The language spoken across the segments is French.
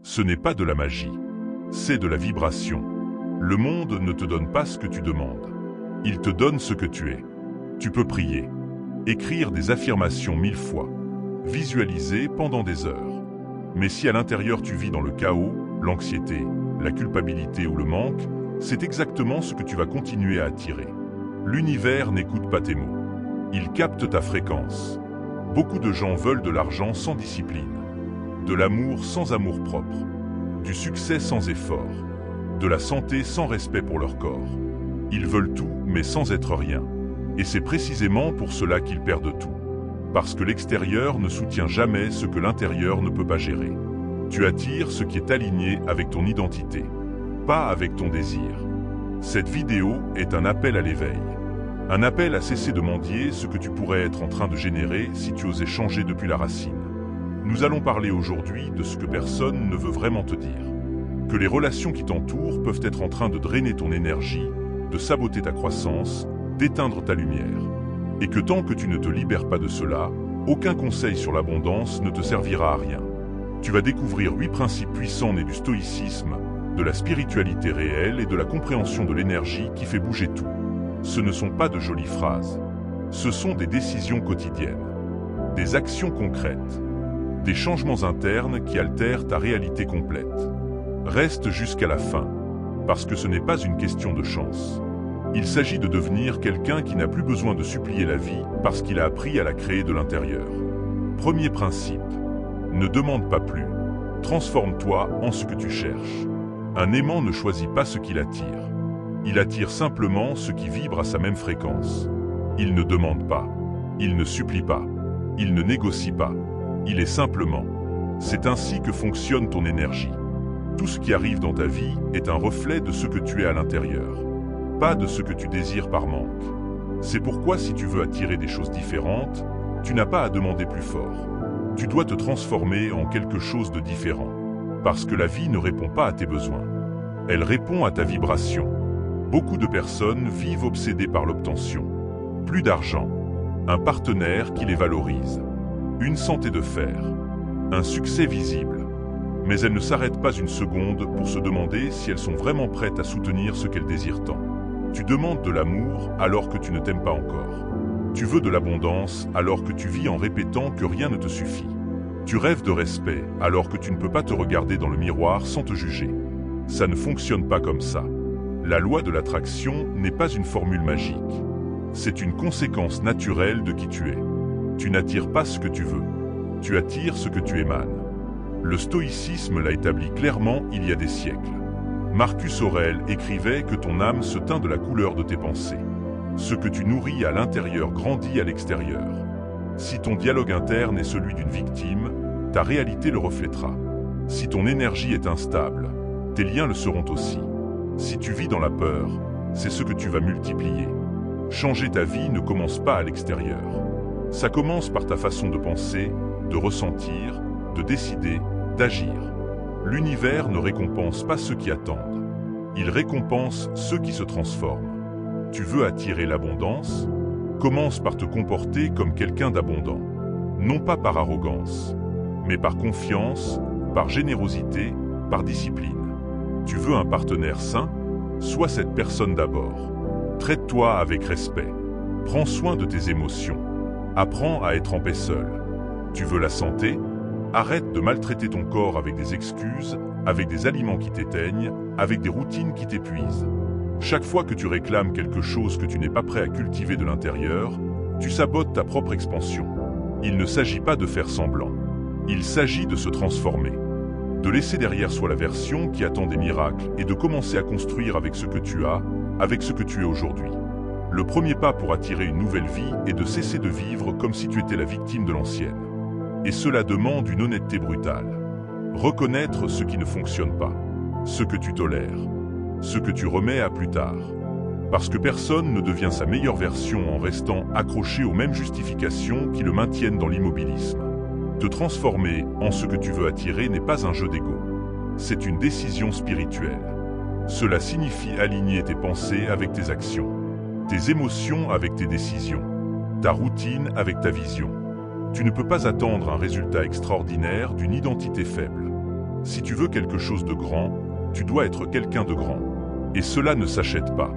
Ce n'est pas de la magie, c'est de la vibration. Le monde ne te donne pas ce que tu demandes. Il te donne ce que tu es. Tu peux prier, écrire des affirmations 1000 fois, visualiser pendant des heures. Mais si à l'intérieur tu vis dans le chaos, l'anxiété, la culpabilité ou le manque, c'est exactement ce que tu vas continuer à attirer. L'univers n'écoute pas tes mots. Il capte ta fréquence. Beaucoup de gens veulent de l'argent sans discipline, de l'amour sans amour-propre, du succès sans effort, de la santé sans respect pour leur corps. Ils veulent tout, mais sans être rien. Et c'est précisément pour cela qu'ils perdent tout. Parce que l'extérieur ne soutient jamais ce que l'intérieur ne peut pas gérer. Tu attires ce qui est aligné avec ton identité, pas avec ton désir. Cette vidéo est un appel à l'éveil. Un appel à cesser de mendier ce que tu pourrais être en train de générer si tu osais changer depuis la racine. Nous allons parler aujourd'hui de ce que personne ne veut vraiment te dire. Que les relations qui t'entourent peuvent être en train de drainer ton énergie, de saboter ta croissance, d'éteindre ta lumière. Et que tant que tu ne te libères pas de cela, aucun conseil sur l'abondance ne te servira à rien. Tu vas découvrir 8 principes puissants nés du stoïcisme, de la spiritualité réelle et de la compréhension de l'énergie qui fait bouger tout. Ce ne sont pas de jolies phrases. Ce sont des décisions quotidiennes, des actions concrètes, des changements internes qui altèrent ta réalité complète. Reste jusqu'à la fin, parce que ce n'est pas une question de chance. Il s'agit de devenir quelqu'un qui n'a plus besoin de supplier la vie parce qu'il a appris à la créer de l'intérieur. Premier principe, ne demande pas plus. Transforme-toi en ce que tu cherches. Un aimant ne choisit pas ce qu'il attire. Il attire simplement ce qui vibre à sa même fréquence. Il ne demande pas, il ne supplie pas, il ne négocie pas. Il est simplement. C'est ainsi que fonctionne ton énergie. Tout ce qui arrive dans ta vie est un reflet de ce que tu es à l'intérieur, pas de ce que tu désires par manque. C'est pourquoi si tu veux attirer des choses différentes, tu n'as pas à demander plus fort. Tu dois te transformer en quelque chose de différent, parce que la vie ne répond pas à tes besoins. Elle répond à ta vibration. Beaucoup de personnes vivent obsédées par l'obtention. Plus d'argent, un partenaire qui les valorise, une santé de fer, un succès visible. Mais elles ne s'arrêtent pas une seconde pour se demander si elles sont vraiment prêtes à soutenir ce qu'elles désirent tant. Tu demandes de l'amour alors que tu ne t'aimes pas encore. Tu veux de l'abondance alors que tu vis en répétant que rien ne te suffit. Tu rêves de respect alors que tu ne peux pas te regarder dans le miroir sans te juger. Ça ne fonctionne pas comme ça. La loi de l'attraction n'est pas une formule magique. C'est une conséquence naturelle de qui tu es. Tu n'attires pas ce que tu veux. Tu attires ce que tu émanes. Le stoïcisme l'a établi clairement il y a des siècles. Marcus Aurèle écrivait que ton âme se teint de la couleur de tes pensées. Ce que tu nourris à l'intérieur grandit à l'extérieur. Si ton dialogue interne est celui d'une victime, ta réalité le reflètera. Si ton énergie est instable, tes liens le seront aussi. Si tu vis dans la peur, c'est ce que tu vas multiplier. Changer ta vie ne commence pas à l'extérieur. Ça commence par ta façon de penser, de ressentir, de décider, d'agir. L'univers ne récompense pas ceux qui attendent. Il récompense ceux qui se transforment. Tu veux attirer l'abondance? Commence par te comporter comme quelqu'un d'abondant. Non pas par arrogance, mais par confiance, par générosité, par discipline. Tu veux un partenaire sain? Sois cette personne d'abord. Traite-toi avec respect. Prends soin de tes émotions. Apprends à être en paix seul. Tu veux la santé? Arrête de maltraiter ton corps avec des excuses, avec des aliments qui t'éteignent, avec des routines qui t'épuisent. Chaque fois que tu réclames quelque chose que tu n'es pas prêt à cultiver de l'intérieur, tu sabotes ta propre expansion. Il ne s'agit pas de faire semblant. Il s'agit de se transformer. De laisser derrière soi la version qui attend des miracles et de commencer à construire avec ce que tu as, avec ce que tu es aujourd'hui. Le premier pas pour attirer une nouvelle vie est de cesser de vivre comme si tu étais la victime de l'ancienne. Et cela demande une honnêteté brutale. Reconnaître ce qui ne fonctionne pas, ce que tu tolères, ce que tu remets à plus tard. Parce que personne ne devient sa meilleure version en restant accroché aux mêmes justifications qui le maintiennent dans l'immobilisme. Te transformer en ce que tu veux attirer n'est pas un jeu d'ego. C'est une décision spirituelle. Cela signifie aligner tes pensées avec tes actions, tes émotions avec tes décisions, ta routine avec ta vision. Tu ne peux pas attendre un résultat extraordinaire d'une identité faible. Si tu veux quelque chose de grand, tu dois être quelqu'un de grand. Et cela ne s'achète pas.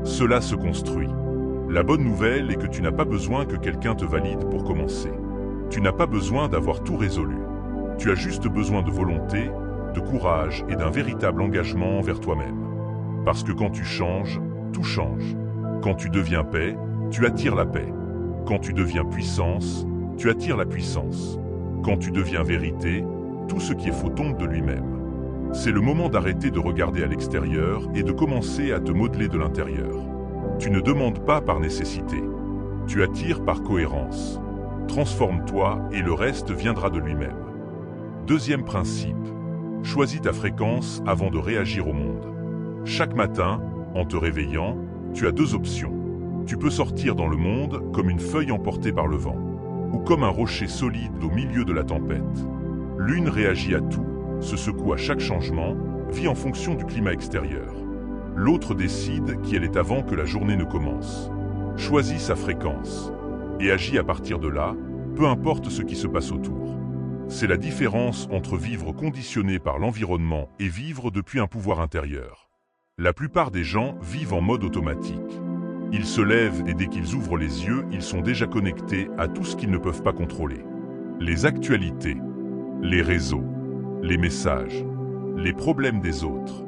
Cela se construit. La bonne nouvelle est que tu n'as pas besoin que quelqu'un te valide pour commencer. Tu n'as pas besoin d'avoir tout résolu. Tu as juste besoin de volonté, de courage et d'un véritable engagement envers toi-même. Parce que quand tu changes, tout change. Quand tu deviens paix, tu attires la paix. Quand tu deviens puissance, tu attires la puissance. Quand tu deviens vérité, tout ce qui est faux tombe de lui-même. C'est le moment d'arrêter de regarder à l'extérieur et de commencer à te modeler de l'intérieur. Tu ne demandes pas par nécessité. Tu attires par cohérence. Transforme-toi et le reste viendra de lui-même. Deuxième principe. Choisis ta fréquence avant de réagir au monde. Chaque matin, en te réveillant, tu as deux options. Tu peux sortir dans le monde comme une feuille emportée par le vent, ou comme un rocher solide au milieu de la tempête. L'une réagit à tout, se secoue à chaque changement, vit en fonction du climat extérieur. L'autre décide qui elle est avant que la journée ne commence. Choisis sa fréquence et agis à partir de là, peu importe ce qui se passe autour. C'est la différence entre vivre conditionné par l'environnement et vivre depuis un pouvoir intérieur. La plupart des gens vivent en mode automatique. Ils se lèvent et dès qu'ils ouvrent les yeux, ils sont déjà connectés à tout ce qu'ils ne peuvent pas contrôler. Les actualités, les réseaux, les messages, les problèmes des autres.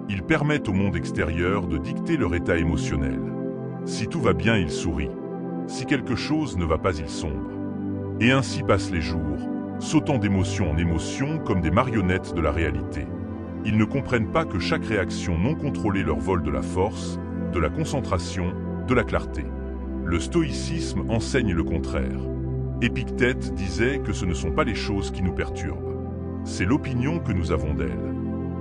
Ils permettent au monde extérieur de dicter leur état émotionnel. Si tout va bien, ils sourient. Si quelque chose ne va pas, ils sombrent. Et ainsi passent les jours, sautant d'émotion en émotion comme des marionnettes de la réalité. Ils ne comprennent pas que chaque réaction non contrôlée leur vole de la force, de la concentration, de la clarté. Le stoïcisme enseigne le contraire. Épictète disait que ce ne sont pas les choses qui nous perturbent. C'est l'opinion que nous avons d'elles.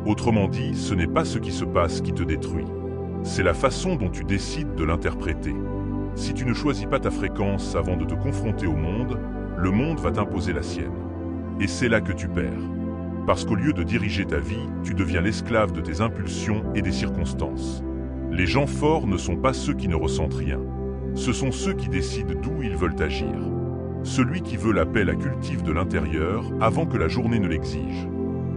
Autrement dit, ce n'est pas ce qui se passe qui te détruit. C'est la façon dont tu décides de l'interpréter. Si tu ne choisis pas ta fréquence avant de te confronter au monde, le monde va t'imposer la sienne. Et c'est là que tu perds. Parce qu'au lieu de diriger ta vie, tu deviens l'esclave de tes impulsions et des circonstances. Les gens forts ne sont pas ceux qui ne ressentent rien. Ce sont ceux qui décident d'où ils veulent agir. Celui qui veut la paix la cultive de l'intérieur avant que la journée ne l'exige.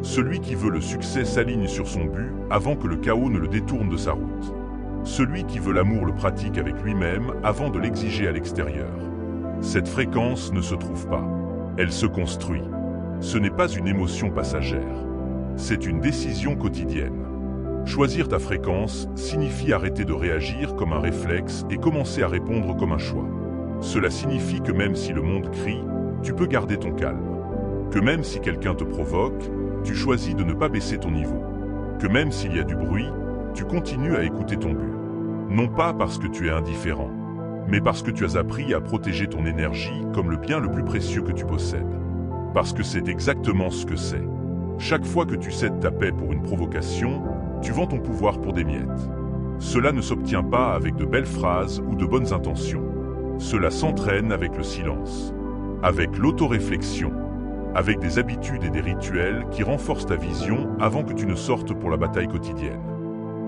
Celui qui veut le succès s'aligne sur son but avant que le chaos ne le détourne de sa route. Celui qui veut l'amour le pratique avec lui-même avant de l'exiger à l'extérieur. Cette fréquence ne se trouve pas. Elle se construit. Ce n'est pas une émotion passagère. C'est une décision quotidienne. Choisir ta fréquence signifie arrêter de réagir comme un réflexe et commencer à répondre comme un choix. Cela signifie que même si le monde crie, tu peux garder ton calme. Que même si quelqu'un te provoque, tu choisis de ne pas baisser ton niveau. Que même s'il y a du bruit, tu continues à écouter ton but. Non pas parce que tu es indifférent, mais parce que tu as appris à protéger ton énergie comme le bien le plus précieux que tu possèdes. Parce que c'est exactement ce que c'est. Chaque fois que tu cèdes ta paix pour une provocation, tu vends ton pouvoir pour des miettes. Cela ne s'obtient pas avec de belles phrases ou de bonnes intentions. Cela s'entraîne avec le silence, avec l'autoréflexion, avec des habitudes et des rituels qui renforcent ta vision avant que tu ne sortes pour la bataille quotidienne.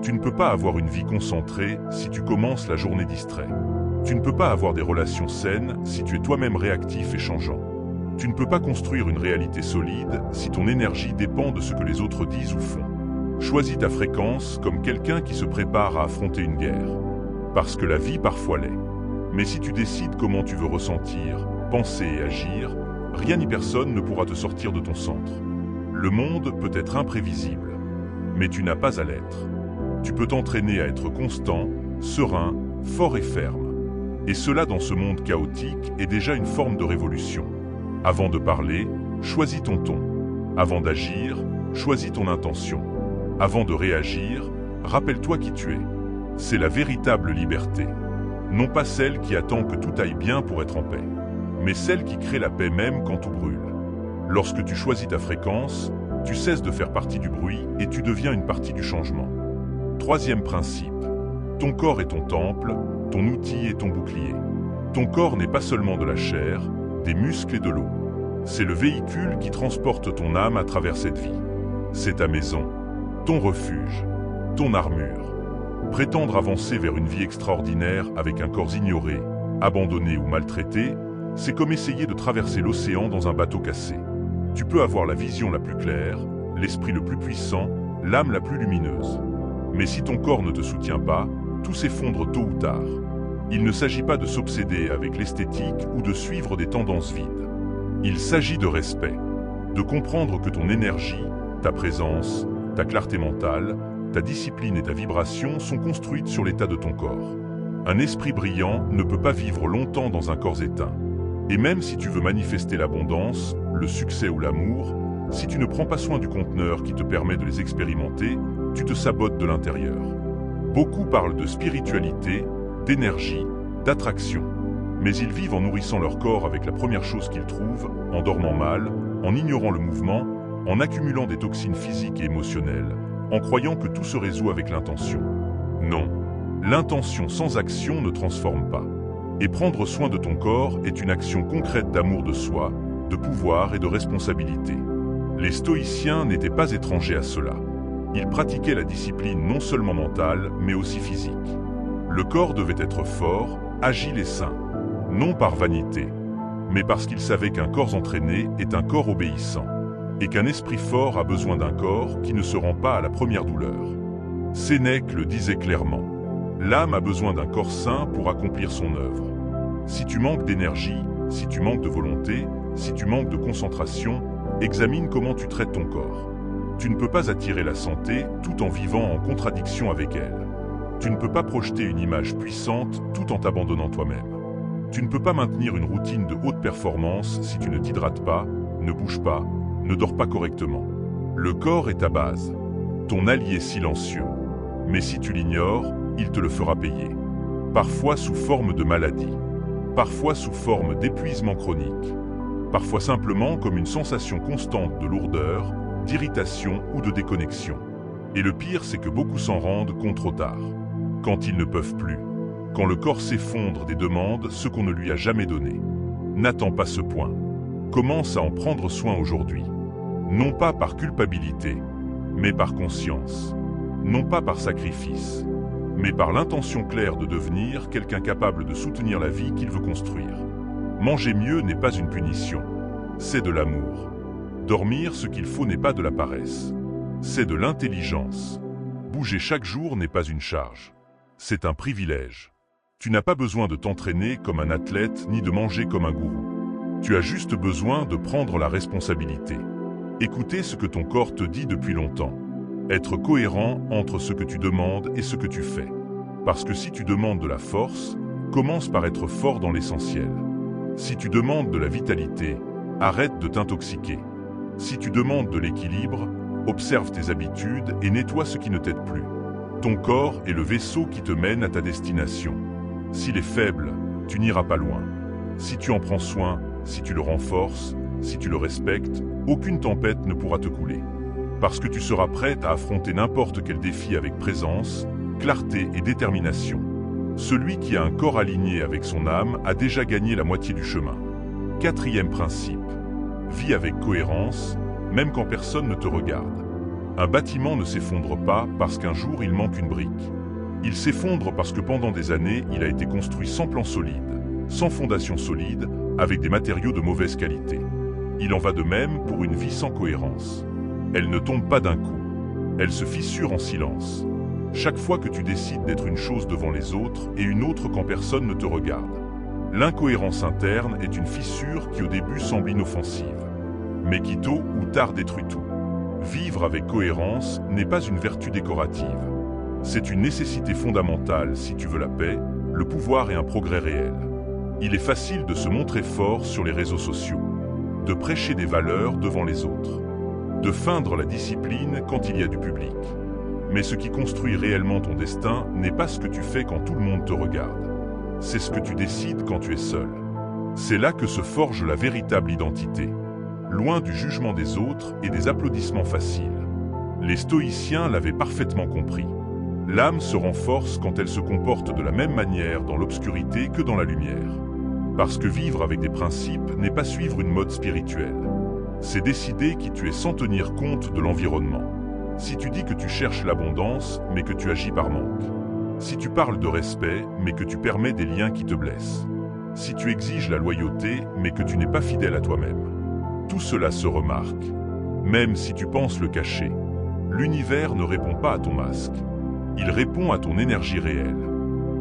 Tu ne peux pas avoir une vie concentrée si tu commences la journée distrait. Tu ne peux pas avoir des relations saines si tu es toi-même réactif et changeant. Tu ne peux pas construire une réalité solide si ton énergie dépend de ce que les autres disent ou font. Choisis ta fréquence comme quelqu'un qui se prépare à affronter une guerre. Parce que la vie parfois l'est. Mais si tu décides comment tu veux ressentir, penser et agir, rien ni personne ne pourra te sortir de ton centre. Le monde peut être imprévisible, mais tu n'as pas à l'être. Tu peux t'entraîner à être constant, serein, fort et ferme. Et cela dans ce monde chaotique est déjà une forme de révolution. Avant de parler, choisis ton ton. Avant d'agir, choisis ton intention. Avant de réagir, rappelle-toi qui tu es. C'est la véritable liberté. Non pas celle qui attend que tout aille bien pour être en paix, mais celle qui crée la paix même quand tout brûle. Lorsque tu choisis ta fréquence, tu cesses de faire partie du bruit et tu deviens une partie du changement. Troisième principe. Ton corps est ton temple, ton outil est ton bouclier. Ton corps n'est pas seulement de la chair, des muscles et de l'eau. C'est le véhicule qui transporte ton âme à travers cette vie. C'est ta maison, ton refuge, ton armure. Prétendre avancer vers une vie extraordinaire avec un corps ignoré, abandonné ou maltraité, c'est comme essayer de traverser l'océan dans un bateau cassé. Tu peux avoir la vision la plus claire, l'esprit le plus puissant, l'âme la plus lumineuse. Mais si ton corps ne te soutient pas, tout s'effondre tôt ou tard. Il ne s'agit pas de s'obséder avec l'esthétique ou de suivre des tendances vides. Il s'agit de respect, de comprendre que ton énergie, ta présence, ta clarté mentale, ta discipline et ta vibration sont construites sur l'état de ton corps. Un esprit brillant ne peut pas vivre longtemps dans un corps éteint. Et même si tu veux manifester l'abondance, le succès ou l'amour, si tu ne prends pas soin du conteneur qui te permet de les expérimenter, tu te sabotes de l'intérieur. Beaucoup parlent de spiritualité, d'énergie, d'attraction. Mais ils vivent en nourrissant leur corps avec la première chose qu'ils trouvent, en dormant mal, en ignorant le mouvement, en accumulant des toxines physiques et émotionnelles, en croyant que tout se résout avec l'intention. Non, l'intention sans action ne transforme pas. Et prendre soin de ton corps est une action concrète d'amour de soi, de pouvoir et de responsabilité. Les stoïciens n'étaient pas étrangers à cela. Ils pratiquaient la discipline non seulement mentale, mais aussi physique. Le corps devait être fort, agile et sain. Non par vanité, mais parce qu'ils savaient qu'un corps entraîné est un corps obéissant, et qu'un esprit fort a besoin d'un corps qui ne se rend pas à la première douleur. Sénèque le disait clairement. L'âme a besoin d'un corps sain pour accomplir son œuvre. Si tu manques d'énergie, si tu manques de volonté, si tu manques de concentration, examine comment tu traites ton corps. Tu ne peux pas attirer la santé tout en vivant en contradiction avec elle. Tu ne peux pas projeter une image puissante tout en t'abandonnant toi-même. Tu ne peux pas maintenir une routine de haute performance si tu ne t'hydrates pas, ne bouges pas, ne dors pas correctement. Le corps est ta base, ton allié silencieux. Mais si tu l'ignores, il te le fera payer. Parfois sous forme de maladie, parfois sous forme d'épuisement chronique, parfois simplement comme une sensation constante de lourdeur, d'irritation ou de déconnexion. Et le pire, c'est que beaucoup s'en rendent compte trop tard. Quand ils ne peuvent plus. Quand le corps s'effondre des demandes, ce qu'on ne lui a jamais donné. N'attends pas ce point. Commence à en prendre soin aujourd'hui. Non pas par culpabilité, mais par conscience. Non pas par sacrifice, mais par l'intention claire de devenir quelqu'un capable de soutenir la vie qu'il veut construire. Manger mieux n'est pas une punition, c'est de l'amour. Dormir ce qu'il faut n'est pas de la paresse, c'est de l'intelligence. Bouger chaque jour n'est pas une charge, c'est un privilège. Tu n'as pas besoin de t'entraîner comme un athlète ni de manger comme un gourou. Tu as juste besoin de prendre la responsabilité. Écouter ce que ton corps te dit depuis longtemps. Être cohérent entre ce que tu demandes et ce que tu fais. Parce que si tu demandes de la force, commence par être fort dans l'essentiel. Si tu demandes de la vitalité, arrête de t'intoxiquer. Si tu demandes de l'équilibre, observe tes habitudes et nettoie ce qui ne t'aide plus. Ton corps est le vaisseau qui te mène à ta destination. S'il est faible, tu n'iras pas loin. Si tu en prends soin, si tu le renforces, si tu le respectes, aucune tempête ne pourra te couler. Parce que tu seras prête à affronter n'importe quel défi avec présence, clarté et détermination. Celui qui a un corps aligné avec son âme a déjà gagné la moitié du chemin. Quatrième principe. Vis avec cohérence, même quand personne ne te regarde. Un bâtiment ne s'effondre pas parce qu'un jour il manque une brique. Il s'effondre parce que pendant des années, il a été construit sans plan solide, sans fondation solide, avec des matériaux de mauvaise qualité. Il en va de même pour une vie sans cohérence. Elle ne tombe pas d'un coup. Elle se fissure en silence. Chaque fois que tu décides d'être une chose devant les autres et une autre quand personne ne te regarde. L'incohérence interne est une fissure qui au début semble inoffensive, mais qui tôt ou tard détruit tout. Vivre avec cohérence n'est pas une vertu décorative. C'est une nécessité fondamentale si tu veux la paix, le pouvoir et un progrès réel. Il est facile de se montrer fort sur les réseaux sociaux, de prêcher des valeurs devant les autres, de feindre la discipline quand il y a du public. Mais ce qui construit réellement ton destin n'est pas ce que tu fais quand tout le monde te regarde. C'est ce que tu décides quand tu es seul. C'est là que se forge la véritable identité, loin du jugement des autres et des applaudissements faciles. Les stoïciens l'avaient parfaitement compris. L'âme se renforce quand elle se comporte de la même manière dans l'obscurité que dans la lumière. Parce que vivre avec des principes n'est pas suivre une mode spirituelle. C'est décider qui tu es sans tenir compte de l'environnement. Si tu dis que tu cherches l'abondance, mais que tu agis par manque. Si tu parles de respect, mais que tu permets des liens qui te blessent. Si tu exiges la loyauté, mais que tu n'es pas fidèle à toi-même. Tout cela se remarque. Même si tu penses le cacher, l'univers ne répond pas à ton masque. Il répond à ton énergie réelle.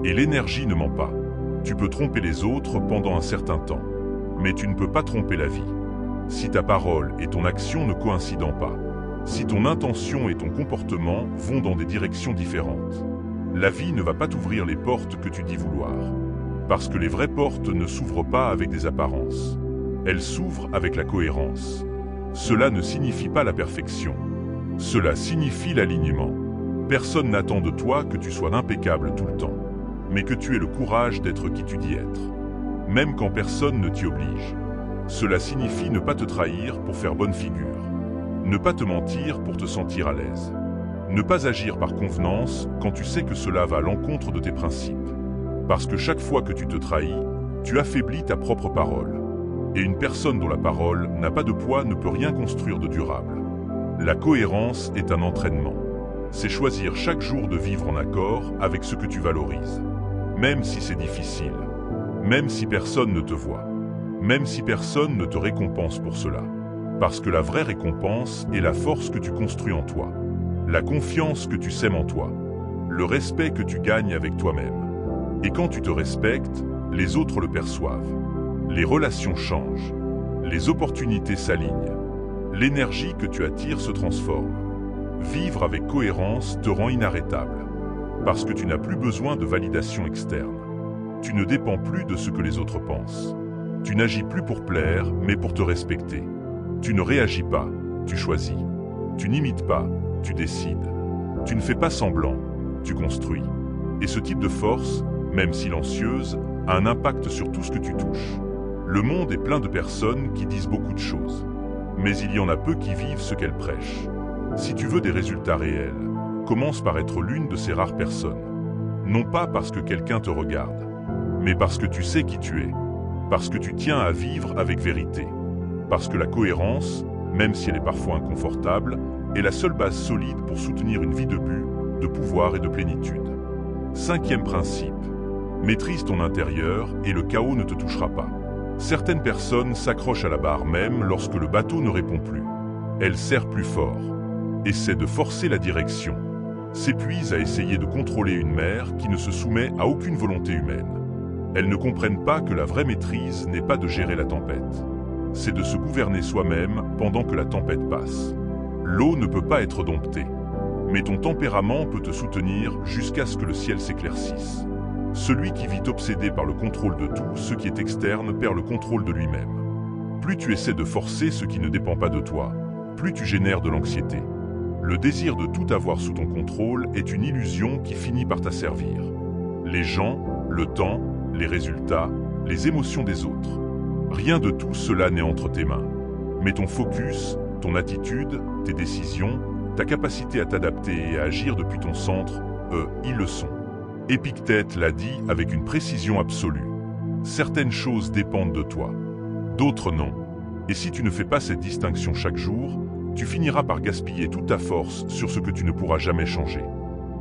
Et l'énergie ne ment pas. Tu peux tromper les autres pendant un certain temps, mais tu ne peux pas tromper la vie. Si ta parole et ton action ne coïncident pas, si ton intention et ton comportement vont dans des directions différentes, la vie ne va pas t'ouvrir les portes que tu dis vouloir. Parce que les vraies portes ne s'ouvrent pas avec des apparences. Elles s'ouvrent avec la cohérence. Cela ne signifie pas la perfection. Cela signifie l'alignement. Personne n'attend de toi que tu sois impeccable tout le temps, mais que tu aies le courage d'être qui tu dis être, même quand personne ne t'y oblige. Cela signifie ne pas te trahir pour faire bonne figure, ne pas te mentir pour te sentir à l'aise, ne pas agir par convenance quand tu sais que cela va à l'encontre de tes principes. Parce que chaque fois que tu te trahis, tu affaiblis ta propre parole. Et une personne dont la parole n'a pas de poids ne peut rien construire de durable. La cohérence est un entraînement. C'est choisir chaque jour de vivre en accord avec ce que tu valorises. Même si c'est difficile, même si personne ne te voit, même si personne ne te récompense pour cela. Parce que la vraie récompense est la force que tu construis en toi, la confiance que tu sèmes en toi, le respect que tu gagnes avec toi-même. Et quand tu te respectes, les autres le perçoivent. Les relations changent, les opportunités s'alignent, l'énergie que tu attires se transforme. Vivre avec cohérence te rend inarrêtable, parce que tu n'as plus besoin de validation externe. Tu ne dépends plus de ce que les autres pensent. Tu n'agis plus pour plaire, mais pour te respecter. Tu ne réagis pas, tu choisis. Tu n'imites pas, tu décides. Tu ne fais pas semblant, tu construis. Et ce type de force, même silencieuse, a un impact sur tout ce que tu touches. Le monde est plein de personnes qui disent beaucoup de choses, mais il y en a peu qui vivent ce qu'elles prêchent. Si tu veux des résultats réels, commence par être l'une de ces rares personnes. Non pas parce que quelqu'un te regarde, mais parce que tu sais qui tu es, parce que tu tiens à vivre avec vérité, parce que la cohérence, même si elle est parfois inconfortable, est la seule base solide pour soutenir une vie de but, de pouvoir et de plénitude. 5e principe. Maîtrise ton intérieur et le chaos ne te touchera pas. Certaines personnes s'accrochent à la barre même lorsque le bateau ne répond plus. Elles serrent plus fort, essaient de forcer la direction, s'épuisent à essayer de contrôler une mer qui ne se soumet à aucune volonté humaine. Elles ne comprennent pas que la vraie maîtrise n'est pas de gérer la tempête. C'est de se gouverner soi-même pendant que la tempête passe. L'eau ne peut pas être domptée, mais ton tempérament peut te soutenir jusqu'à ce que le ciel s'éclaircisse. Celui qui vit obsédé par le contrôle de tout ce qui est externe perd le contrôle de lui-même. Plus tu essaies de forcer ce qui ne dépend pas de toi, plus tu génères de l'anxiété. Le désir de tout avoir sous ton contrôle est une illusion qui finit par t'asservir. Les gens, le temps, les résultats, les émotions des autres. Rien de tout cela n'est entre tes mains. Mais ton focus, ton attitude, tes décisions, ta capacité à t'adapter et à agir depuis ton centre, ils le sont. Épictète l'a dit avec une précision absolue. Certaines choses dépendent de toi, d'autres non. Et si tu ne fais pas cette distinction chaque jour, tu finiras par gaspiller toute ta force sur ce que tu ne pourras jamais changer.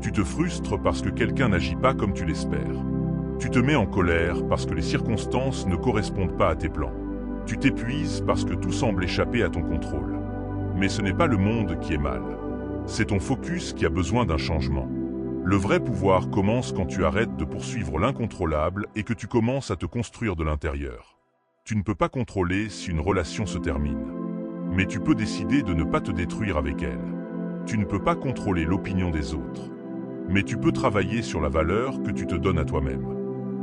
Tu te frustres parce que quelqu'un n'agit pas comme tu l'espères. Tu te mets en colère parce que les circonstances ne correspondent pas à tes plans. Tu t'épuises parce que tout semble échapper à ton contrôle. Mais ce n'est pas le monde qui est mal. C'est ton focus qui a besoin d'un changement. Le vrai pouvoir commence quand tu arrêtes de poursuivre l'incontrôlable et que tu commences à te construire de l'intérieur. Tu ne peux pas contrôler si une relation se termine. Mais tu peux décider de ne pas te détruire avec elle. Tu ne peux pas contrôler l'opinion des autres. Mais tu peux travailler sur la valeur que tu te donnes à toi-même.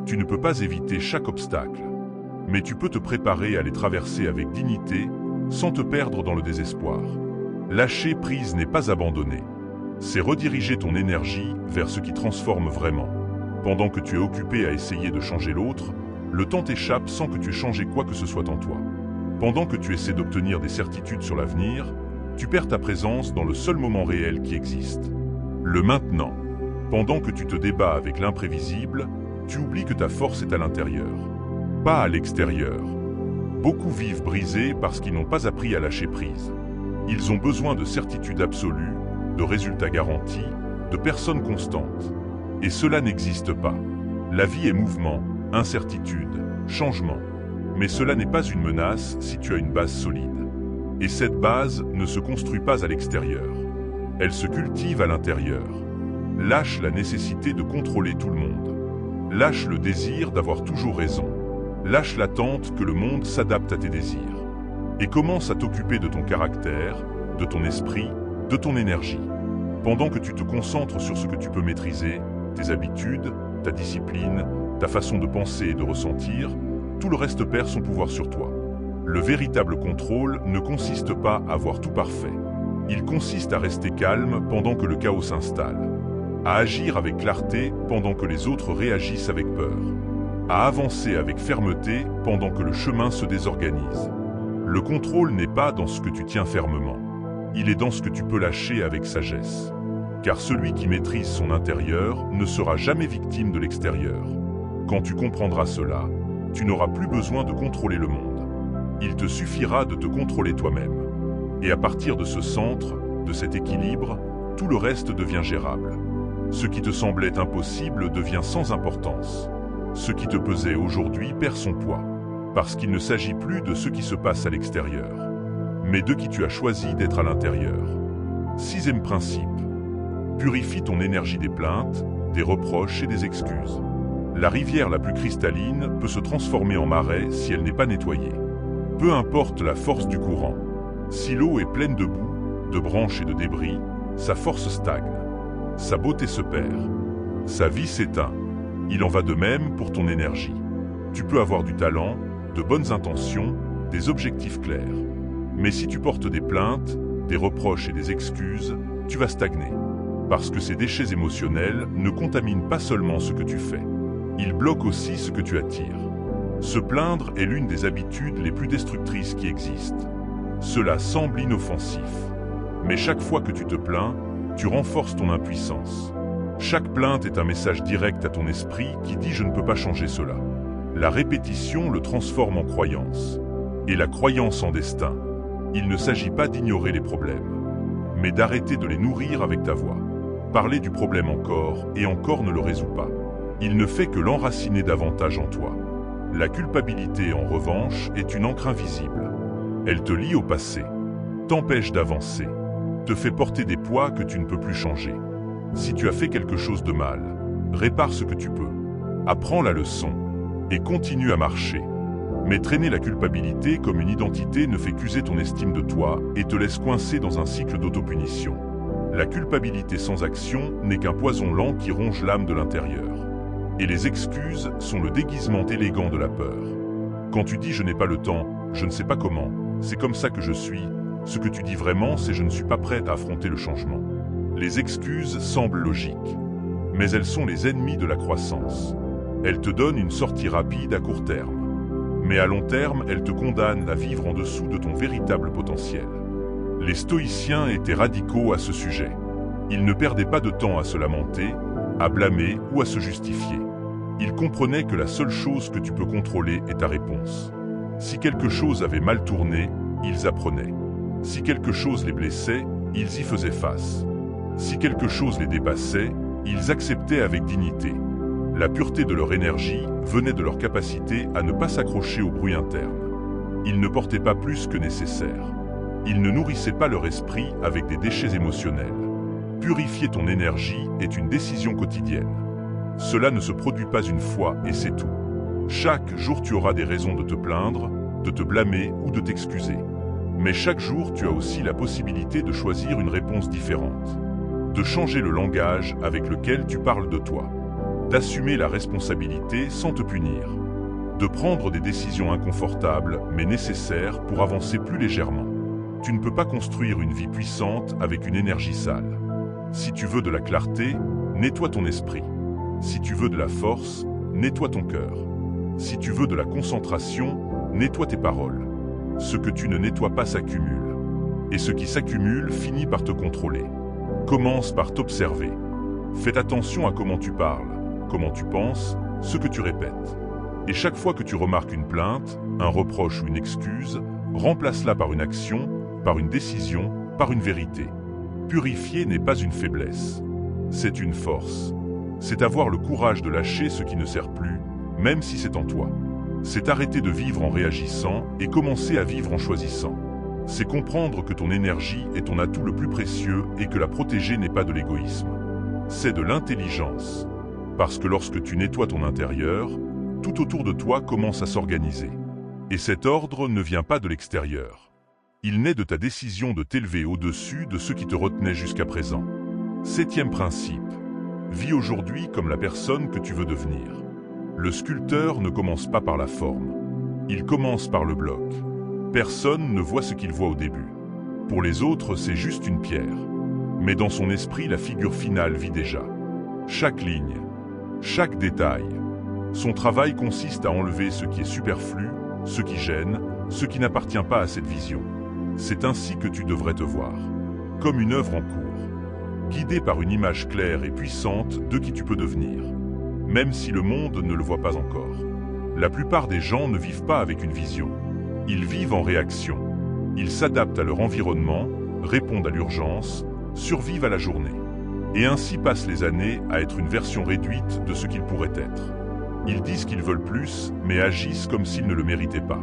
Tu ne peux pas éviter chaque obstacle. Mais tu peux te préparer à les traverser avec dignité, sans te perdre dans le désespoir. Lâcher prise n'est pas abandonner. C'est rediriger ton énergie vers ce qui transforme vraiment. Pendant que tu es occupé à essayer de changer l'autre, le temps t'échappe sans que tu aies changé quoi que ce soit en toi. Pendant que tu essaies d'obtenir des certitudes sur l'avenir, tu perds ta présence dans le seul moment réel qui existe. Le maintenant. Pendant que tu te débats avec l'imprévisible, tu oublies que ta force est à l'intérieur, pas à l'extérieur. Beaucoup vivent brisés parce qu'ils n'ont pas appris à lâcher prise. Ils ont besoin de certitudes absolues, de résultats garantis, de personnes constantes. Et cela n'existe pas. La vie est mouvement, incertitude, changement. Mais cela n'est pas une menace si tu as une base solide. Et cette base ne se construit pas à l'extérieur. Elle se cultive à l'intérieur. Lâche la nécessité de contrôler tout le monde. Lâche le désir d'avoir toujours raison. Lâche l'attente que le monde s'adapte à tes désirs. Et commence à t'occuper de ton caractère, de ton esprit, de ton énergie. Pendant que tu te concentres sur ce que tu peux maîtriser, tes habitudes, ta discipline, ta façon de penser et de ressentir, tout le reste perd son pouvoir sur toi. Le véritable contrôle ne consiste pas à voir tout parfait. Il consiste à rester calme pendant que le chaos s'installe, à agir avec clarté pendant que les autres réagissent avec peur, à avancer avec fermeté pendant que le chemin se désorganise. Le contrôle n'est pas dans ce que tu tiens fermement, il est dans ce que tu peux lâcher avec sagesse. Car celui qui maîtrise son intérieur ne sera jamais victime de l'extérieur. Quand tu comprendras cela, tu n'auras plus besoin de contrôler le monde. Il te suffira de te contrôler toi-même. Et à partir de ce centre, de cet équilibre, tout le reste devient gérable. Ce qui te semblait impossible devient sans importance. Ce qui te pesait aujourd'hui perd son poids, parce qu'il ne s'agit plus de ce qui se passe à l'extérieur, mais de qui tu as choisi d'être à l'intérieur. 6e principe. Purifie ton énergie des plaintes, des reproches et des excuses. La rivière la plus cristalline peut se transformer en marais si elle n'est pas nettoyée. Peu importe la force du courant, si l'eau est pleine de boue, de branches et de débris, sa force stagne. Sa beauté se perd. Sa vie s'éteint. Il en va de même pour ton énergie. Tu peux avoir du talent, de bonnes intentions, des objectifs clairs. Mais si tu portes des plaintes, des reproches et des excuses, tu vas stagner. Parce que ces déchets émotionnels ne contaminent pas seulement ce que tu fais. Ils bloquent aussi ce que tu attires. Se plaindre est l'une des habitudes les plus destructrices qui existent. Cela semble inoffensif. Mais chaque fois que tu te plains, tu renforces ton impuissance. Chaque plainte est un message direct à ton esprit qui dit « je ne peux pas changer cela ». La répétition le transforme en croyance. Et la croyance en destin. Il ne s'agit pas d'ignorer les problèmes, mais d'arrêter de les nourrir avec ta voix. Parler du problème encore et encore ne le résout pas. Il ne fait que l'enraciner davantage en toi. La culpabilité, en revanche, est une encre invisible. Elle te lie au passé, t'empêche d'avancer, te fait porter des poids que tu ne peux plus changer. Si tu as fait quelque chose de mal, répare ce que tu peux, apprends la leçon et continue à marcher. Mais traîner la culpabilité comme une identité ne fait qu'user ton estime de toi et te laisse coincé dans un cycle d'autopunition. La culpabilité sans action n'est qu'un poison lent qui ronge l'âme de l'intérieur. Et les excuses sont le déguisement élégant de la peur. Quand tu dis « je n'ai pas le temps, je ne sais pas comment, c'est comme ça que je suis », ce que tu dis vraiment c'est « je ne suis pas prêt à affronter le changement ». Les excuses semblent logiques, mais elles sont les ennemis de la croissance. Elles te donnent une sortie rapide à court terme, mais à long terme, elles te condamnent à vivre en dessous de ton véritable potentiel. Les stoïciens étaient radicaux à ce sujet. Ils ne perdaient pas de temps à se lamenter, à blâmer ou à se justifier. Ils comprenaient que la seule chose que tu peux contrôler est ta réponse. Si quelque chose avait mal tourné, ils apprenaient. Si quelque chose les blessait, ils y faisaient face. Si quelque chose les dépassait, ils acceptaient avec dignité. La pureté de leur énergie venait de leur capacité à ne pas s'accrocher au bruit interne. Ils ne portaient pas plus que nécessaire. Ils ne nourrissaient pas leur esprit avec des déchets émotionnels. Purifier ton énergie est une décision quotidienne. Cela ne se produit pas une fois et c'est tout. Chaque jour tu auras des raisons de te plaindre, de te blâmer ou de t'excuser. Mais chaque jour tu as aussi la possibilité de choisir une réponse différente. De changer le langage avec lequel tu parles de toi. D'assumer la responsabilité sans te punir. De prendre des décisions inconfortables mais nécessaires pour avancer plus légèrement. Tu ne peux pas construire une vie puissante avec une énergie sale. Si tu veux de la clarté, nettoie ton esprit. Si tu veux de la force, nettoie ton cœur. Si tu veux de la concentration, nettoie tes paroles. Ce que tu ne nettoies pas s'accumule. Et ce qui s'accumule finit par te contrôler. Commence par t'observer. Fais attention à comment tu parles, comment tu penses, ce que tu répètes. Et chaque fois que tu remarques une plainte, un reproche ou une excuse, remplace-la par une action, par une décision, par une vérité. Purifier n'est pas une faiblesse, c'est une force. C'est avoir le courage de lâcher ce qui ne sert plus, même si c'est en toi. C'est arrêter de vivre en réagissant et commencer à vivre en choisissant. C'est comprendre que ton énergie est ton atout le plus précieux et que la protéger n'est pas de l'égoïsme. C'est de l'intelligence. Parce que lorsque tu nettoies ton intérieur, tout autour de toi commence à s'organiser. Et cet ordre ne vient pas de l'extérieur. Il naît de ta décision de t'élever au-dessus de ce qui te retenait jusqu'à présent. 7e principe. Vis aujourd'hui comme la personne que tu veux devenir. Le sculpteur ne commence pas par la forme. Il commence par le bloc. Personne ne voit ce qu'il voit au début. Pour les autres, c'est juste une pierre. Mais dans son esprit, la figure finale vit déjà. Chaque ligne, chaque détail. Son travail consiste à enlever ce qui est superflu, ce qui gêne, ce qui n'appartient pas à cette vision. C'est ainsi que tu devrais te voir. Comme une œuvre en cours. Guidé par une image claire et puissante de qui tu peux devenir. Même si le monde ne le voit pas encore. La plupart des gens ne vivent pas avec une vision. Ils vivent en réaction. Ils s'adaptent à leur environnement, répondent à l'urgence, survivent à la journée. Et ainsi passent les années à être une version réduite de ce qu'ils pourraient être. Ils disent qu'ils veulent plus, mais agissent comme s'ils ne le méritaient pas.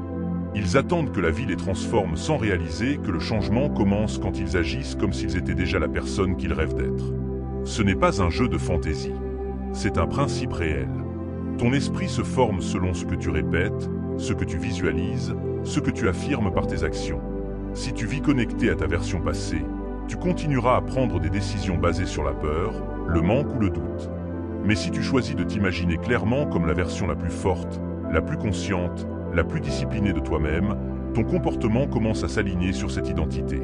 Ils attendent que la vie les transforme sans réaliser que le changement commence quand ils agissent comme s'ils étaient déjà la personne qu'ils rêvent d'être. Ce n'est pas un jeu de fantaisie. C'est un principe réel. Ton esprit se forme selon ce que tu répètes, ce que tu visualises, ce que tu affirmes par tes actions. Si tu vis connecté à ta version passée, tu continueras à prendre des décisions basées sur la peur, le manque ou le doute. Mais si tu choisis de t'imaginer clairement comme la version la plus forte, la plus consciente, la plus disciplinée de toi-même, ton comportement commence à s'aligner sur cette identité.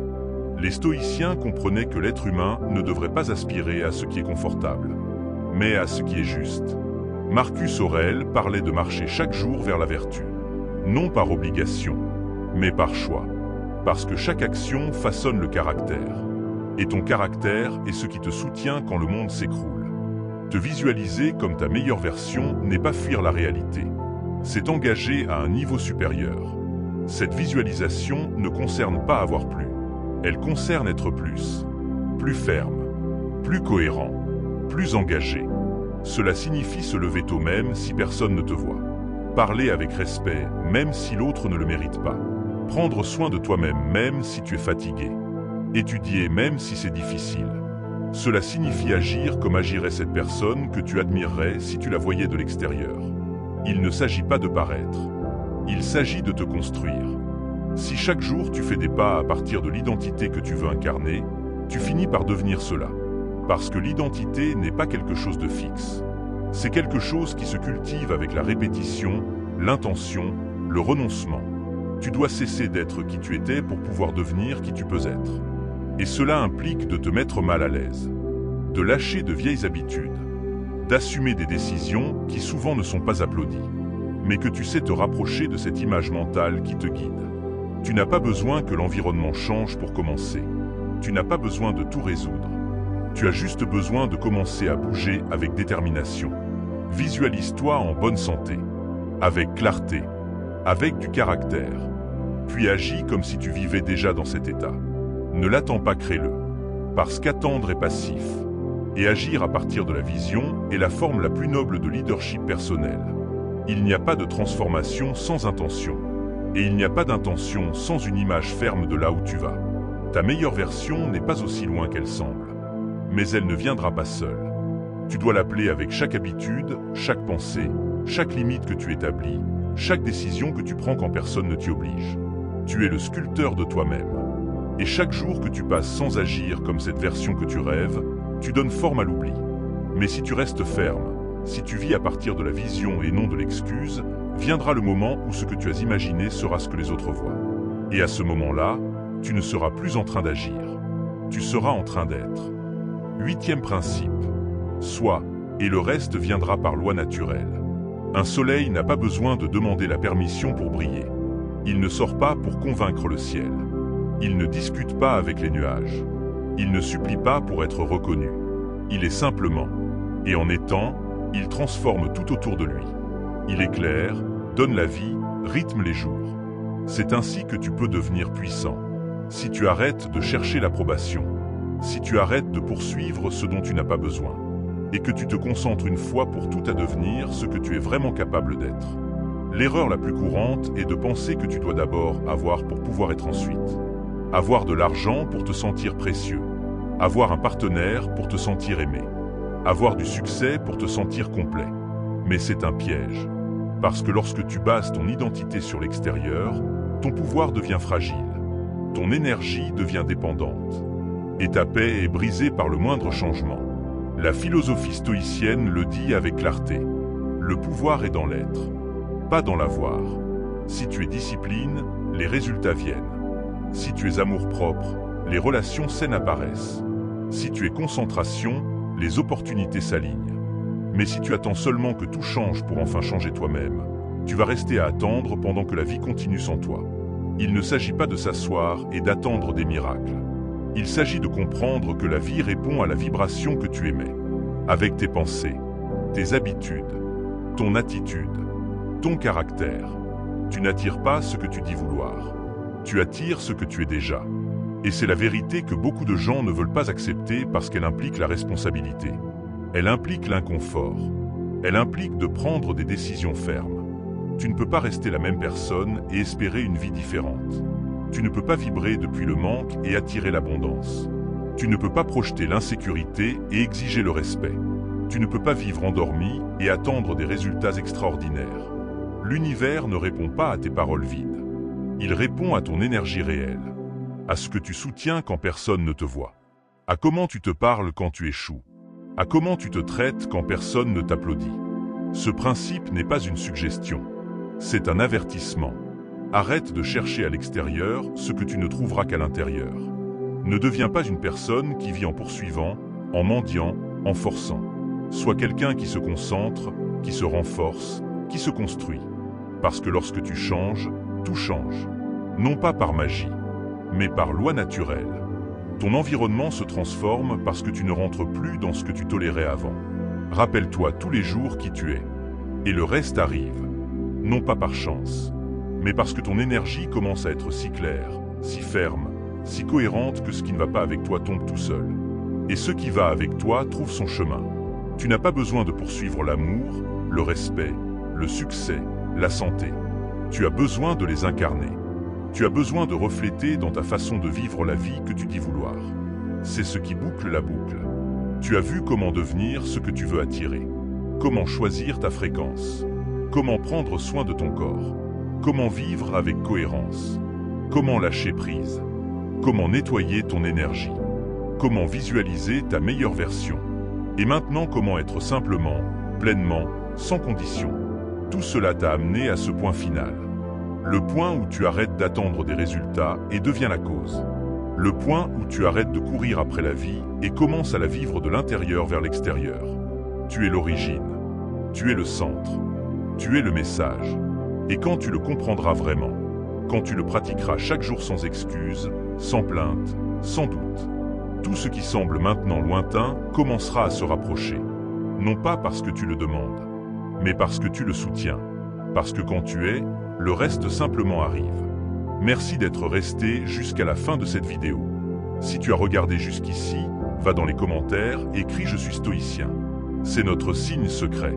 Les stoïciens comprenaient que l'être humain ne devrait pas aspirer à ce qui est confortable, mais à ce qui est juste. Marcus Aurèle parlait de marcher chaque jour vers la vertu, non par obligation, mais par choix, parce que chaque action façonne le caractère, et ton caractère est ce qui te soutient quand le monde s'écroule. Te visualiser comme ta meilleure version n'est pas fuir la réalité, c'est engager à un niveau supérieur. Cette visualisation ne concerne pas avoir plus, elle concerne être plus ferme, plus cohérent, plus engagé. Cela signifie se lever tôt même si personne ne te voit. Parler avec respect même si l'autre ne le mérite pas. Prendre soin de toi-même même si tu es fatigué. Étudier même si c'est difficile. Cela signifie agir comme agirait cette personne que tu admirerais si tu la voyais de l'extérieur. Il ne s'agit pas de paraître. Il s'agit de te construire. Si chaque jour tu fais des pas à partir de l'identité que tu veux incarner, tu finis par devenir cela. Parce que l'identité n'est pas quelque chose de fixe. C'est quelque chose qui se cultive avec la répétition, l'intention, le renoncement. Tu dois cesser d'être qui tu étais pour pouvoir devenir qui tu peux être. Et cela implique de te mettre mal à l'aise, de lâcher de vieilles habitudes, d'assumer des décisions qui souvent ne sont pas applaudies, mais que tu sais te rapprocher de cette image mentale qui te guide. Tu n'as pas besoin que l'environnement change pour commencer. Tu n'as pas besoin de tout résoudre. Tu as juste besoin de commencer à bouger avec détermination. Visualise-toi en bonne santé, avec clarté, avec du caractère. Puis agis comme si tu vivais déjà dans cet état. Ne l'attends pas, crée-le. Parce qu'attendre est passif. Et agir à partir de la vision est la forme la plus noble de leadership personnel. Il n'y a pas de transformation sans intention. Et il n'y a pas d'intention sans une image ferme de là où tu vas. Ta meilleure version n'est pas aussi loin qu'elle semble. Mais elle ne viendra pas seule. Tu dois l'appeler avec chaque habitude, chaque pensée, chaque limite que tu établis, chaque décision que tu prends quand personne ne t'y oblige. Tu es le sculpteur de toi-même. Et chaque jour que tu passes sans agir comme cette version que tu rêves, tu donnes forme à l'oubli. Mais si tu restes ferme, si tu vis à partir de la vision et non de l'excuse, viendra le moment où ce que tu as imaginé sera ce que les autres voient. Et à ce moment-là, tu ne seras plus en train d'agir. Tu seras en train d'être. 8e principe. Sois, et le reste viendra par loi naturelle. Un soleil n'a pas besoin de demander la permission pour briller. Il ne sort pas pour convaincre le ciel. Il ne discute pas avec les nuages. Il ne supplie pas pour être reconnu. Il est simplement. Et en étant, il transforme tout autour de lui. Il éclaire, donne la vie, rythme les jours. C'est ainsi que tu peux devenir puissant. Si tu arrêtes de chercher l'approbation, si tu arrêtes de poursuivre ce dont tu n'as pas besoin, et que tu te concentres une fois pour toutes à devenir ce que tu es vraiment capable d'être. L'erreur la plus courante est de penser que tu dois d'abord avoir pour pouvoir être ensuite. Avoir de l'argent pour te sentir précieux. Avoir un partenaire pour te sentir aimé. Avoir du succès pour te sentir complet. Mais c'est un piège. Parce que lorsque tu bases ton identité sur l'extérieur, ton pouvoir devient fragile. Ton énergie devient dépendante. Et ta paix est brisée par le moindre changement. La philosophie stoïcienne le dit avec clarté. Le pouvoir est dans l'être, pas dans l'avoir. Si tu es discipline, les résultats viennent. Si tu es amour-propre, les relations saines apparaissent. Si tu es concentration, les opportunités s'alignent. Mais si tu attends seulement que tout change pour enfin changer toi-même, tu vas rester à attendre pendant que la vie continue sans toi. Il ne s'agit pas de s'asseoir et d'attendre des miracles. Il s'agit de comprendre que la vie répond à la vibration que tu émets. Avec tes pensées, tes habitudes, ton attitude, ton caractère. Tu n'attires pas ce que tu dis vouloir. Tu attires ce que tu es déjà. Et c'est la vérité que beaucoup de gens ne veulent pas accepter parce qu'elle implique la responsabilité. Elle implique l'inconfort. Elle implique de prendre des décisions fermes. Tu ne peux pas rester la même personne et espérer une vie différente. Tu ne peux pas vibrer depuis le manque et attirer l'abondance. Tu ne peux pas projeter l'insécurité et exiger le respect. Tu ne peux pas vivre endormi et attendre des résultats extraordinaires. L'univers ne répond pas à tes paroles vides. Il répond à ton énergie réelle, à ce que tu soutiens quand personne ne te voit, à comment tu te parles quand tu échoues, à comment tu te traites quand personne ne t'applaudit. Ce principe n'est pas une suggestion, c'est un avertissement. Arrête de chercher à l'extérieur ce que tu ne trouveras qu'à l'intérieur. Ne deviens pas une personne qui vit en poursuivant, en mendiant, en forçant. Sois quelqu'un qui se concentre, qui se renforce, qui se construit. Parce que lorsque tu changes, tout change. Non pas par magie, mais par loi naturelle. Ton environnement se transforme parce que tu ne rentres plus dans ce que tu tolérais avant. Rappelle-toi tous les jours qui tu es. Et le reste arrive. Non pas par chance, mais parce que ton énergie commence à être si claire, si ferme, si cohérente que ce qui ne va pas avec toi tombe tout seul. Et ce qui va avec toi trouve son chemin. Tu n'as pas besoin de poursuivre l'amour, le respect, le succès, la santé. Tu as besoin de les incarner. Tu as besoin de refléter dans ta façon de vivre la vie que tu dis vouloir. C'est ce qui boucle la boucle. Tu as vu comment devenir ce que tu veux attirer. Comment choisir ta fréquence. Comment prendre soin de ton corps. Comment vivre avec cohérence. Comment lâcher prise. Comment nettoyer ton énergie. Comment visualiser ta meilleure version. Et maintenant comment être simplement, pleinement, sans condition. Tout cela t'a amené à ce point final. Le point où tu arrêtes d'attendre des résultats et deviens la cause. Le point où tu arrêtes de courir après la vie et commences à la vivre de l'intérieur vers l'extérieur. Tu es l'origine. Tu es le centre. Tu es le message. Et quand tu le comprendras vraiment, quand tu le pratiqueras chaque jour sans excuse, sans plainte, sans doute, tout ce qui semble maintenant lointain commencera à se rapprocher. Non pas parce que tu le demandes, mais parce que tu le soutiens. Parce que quand tu es, le reste simplement arrive. Merci d'être resté jusqu'à la fin de cette vidéo. Si tu as regardé jusqu'ici, va dans les commentaires et écris « Je suis stoïcien ». C'est notre signe secret.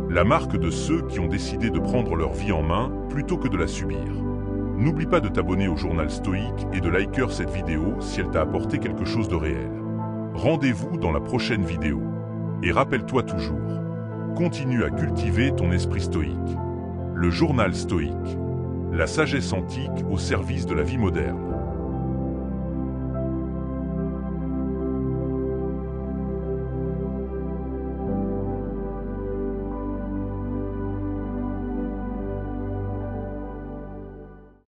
La marque de ceux qui ont décidé de prendre leur vie en main plutôt que de la subir. N'oublie pas de t'abonner au journal stoïque et de liker cette vidéo si elle t'a apporté quelque chose de réel. Rendez-vous dans la prochaine vidéo. Et rappelle-toi toujours, continue à cultiver ton esprit stoïque. Le journal stoïque. La sagesse antique au service de la vie moderne.